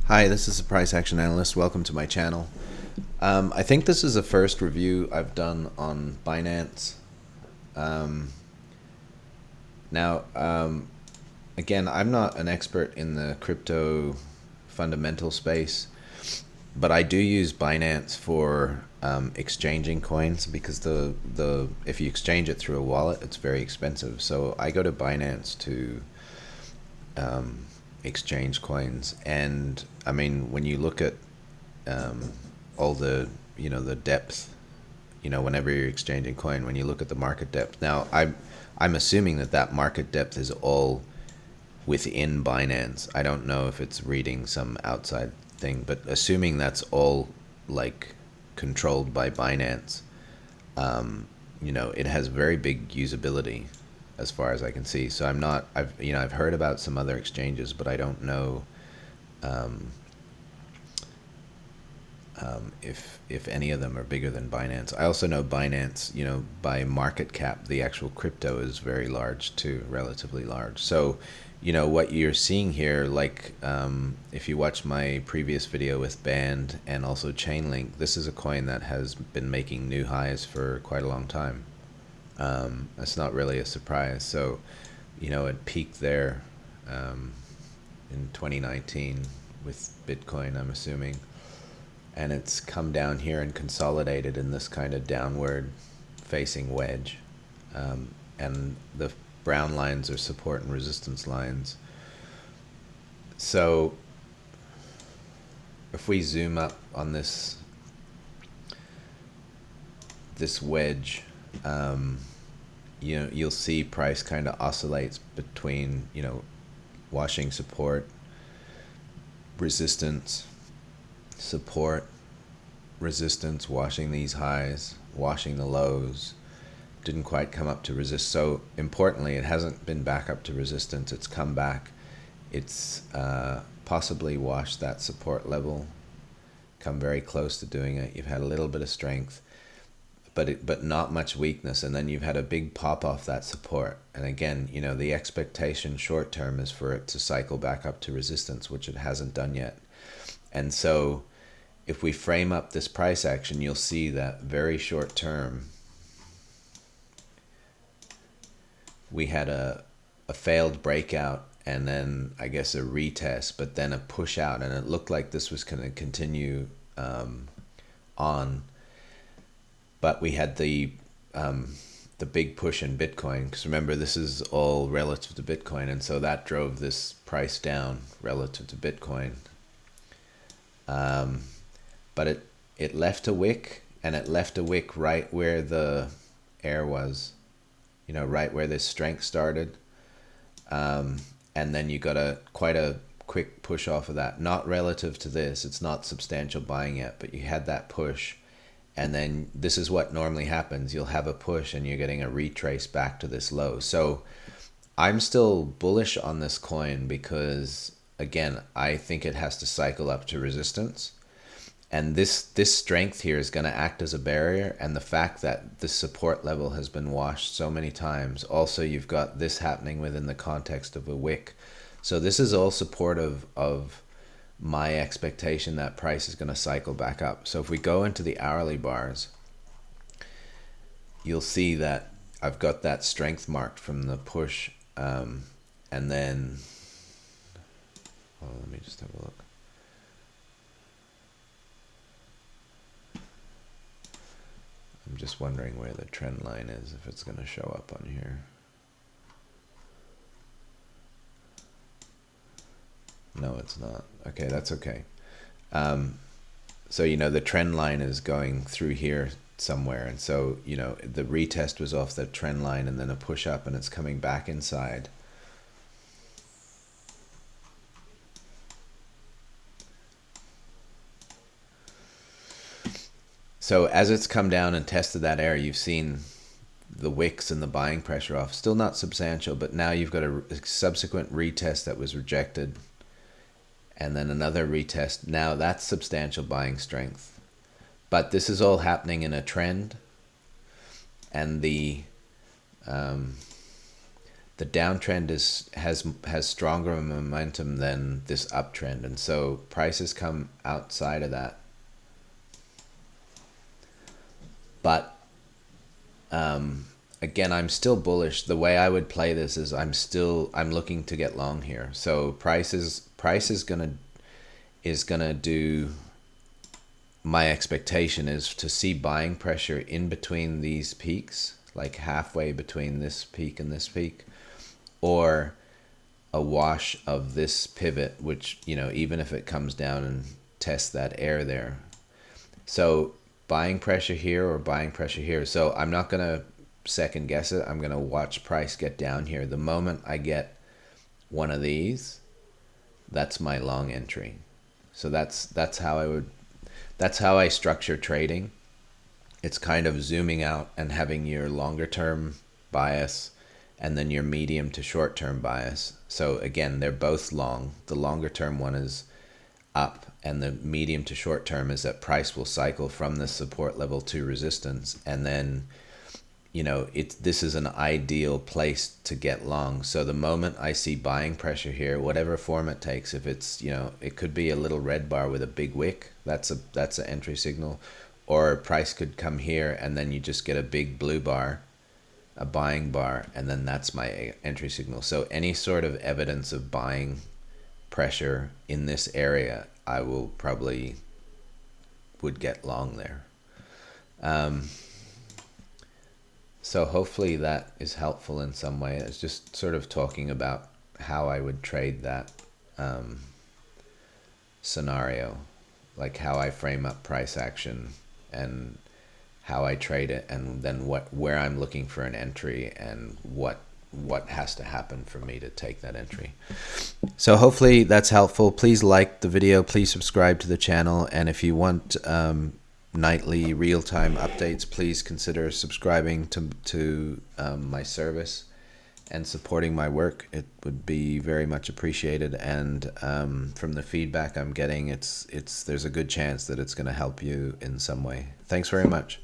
Hi, this is the Price Action Analyst. Welcome to my channel. I think this is the first review I've done on Binance. Now, again, I'm not an expert in the crypto fundamental space, but I do use Binance for exchanging coins because if you exchange it through a wallet, it's very expensive. So I go to Binance to exchange coins, and I mean, when you look at all the the depth, whenever you're exchanging coin, when you look at the market depth. Now I'm assuming that market depth is all within Binance. I don't know if it's reading some outside thing, but assuming that's all like controlled by Binance, it has very big usability as far as I can see. So I've heard about some other exchanges, but I don't know if any of them are bigger than Binance. I also know Binance, by market cap, the actual crypto is very large too, relatively large. So, what you're seeing here, like if you watch my previous video with Band and also Chainlink, this is a coin that has been making new highs for quite a long time. That's not really a surprise. So, it peaked there in 2019 with Bitcoin, I'm assuming. And it's come down here and consolidated in this kind of downward facing wedge. And the brown lines are support and resistance lines. So if we zoom up on this wedge, you'll see price kind of oscillates between, washing support, resistance, support, resistance, washing these highs, washing the lows. Didn't quite come up to resist. So importantly, it hasn't been back up to resistance. It's come back. It's possibly washed that support level, come very close to doing it. You've had a little bit of strength, but not much weakness, and then you've had a big pop off that support. And again, the expectation short term is for it to cycle back up to resistance, which it hasn't done yet. And so if we frame up this price action, you'll see that very short term we had a failed breakout, and then I guess a retest, but then a push out, and it looked like this was going to continue on. But we had the big push in Bitcoin, because remember, this is all relative to Bitcoin, and so that drove this price down relative to Bitcoin. But it left a wick, and it left a wick right where the air was, right where this strength started. And then you got quite a quick push off of that. Not relative to this, it's not substantial buying yet, but you had that push. And then this is what normally happens. You'll have a push and you're getting a retrace back to this low. So I'm still bullish on this coin because, again, I think it has to cycle up to resistance. And this strength here is going to act as a barrier. And the fact that the support level has been washed so many times. Also, you've got this happening within the context of a wick. So this is all supportive of my expectation that price is going to cycle back up. So if we go into the hourly bars, you'll see that I've got that strength marked from the push. And then, let me just have a look. I'm just wondering where the trend line is, if it's going to show up on here. No, it's not. Okay, that's okay. So, the trend line is going through here somewhere. And so, the retest was off the trend line and then a push up, and it's coming back inside. So as it's come down and tested that area, you've seen the wicks and the buying pressure off. Still not substantial, but now you've got a subsequent retest that was rejected. And then another retest. Now that's substantial buying strength. But this is all happening in a trend. And the downtrend has stronger momentum than this uptrend, and so prices come outside of that. But again, I'm still bullish. The way I would play this is I'm looking to get long here. So price is gonna do. My expectation is to see buying pressure in between these peaks, like halfway between this peak and this peak, or a wash of this pivot, which, you know, even if it comes down and tests that air there. So buying pressure here or buying pressure here. So I'm not going to second guess it. I'm going to watch price get down here. The moment I get one of these, that's my long entry. So that's how I structure trading. It's kind of zooming out and having your longer term bias and then your medium to short term bias. So again, they're both long. The longer term one is up, and the medium to short term is that price will cycle from the support level to resistance, and then, you know, this is an ideal place to get long. So the moment I see buying pressure here, whatever form it takes, if it's, you know, it could be a little red bar with a big wick, that's an entry signal, or price could come here and then you just get a big blue bar, a buying bar, and then that's my entry signal. So any sort of evidence of buying pressure in this area, I will probably would get long there. So hopefully that is helpful in some way. It's just sort of talking about how I would trade that scenario, like how I frame up price action and how I trade it, and then where I'm looking for an entry and what has to happen for me to take that entry. So hopefully that's helpful. Please like the video, please subscribe to the channel, and if you want nightly real-time updates, please consider subscribing to my service and supporting my work. It would be very much appreciated, and from the feedback I'm getting, there's a good chance that it's going to help you in some way. Thanks very much.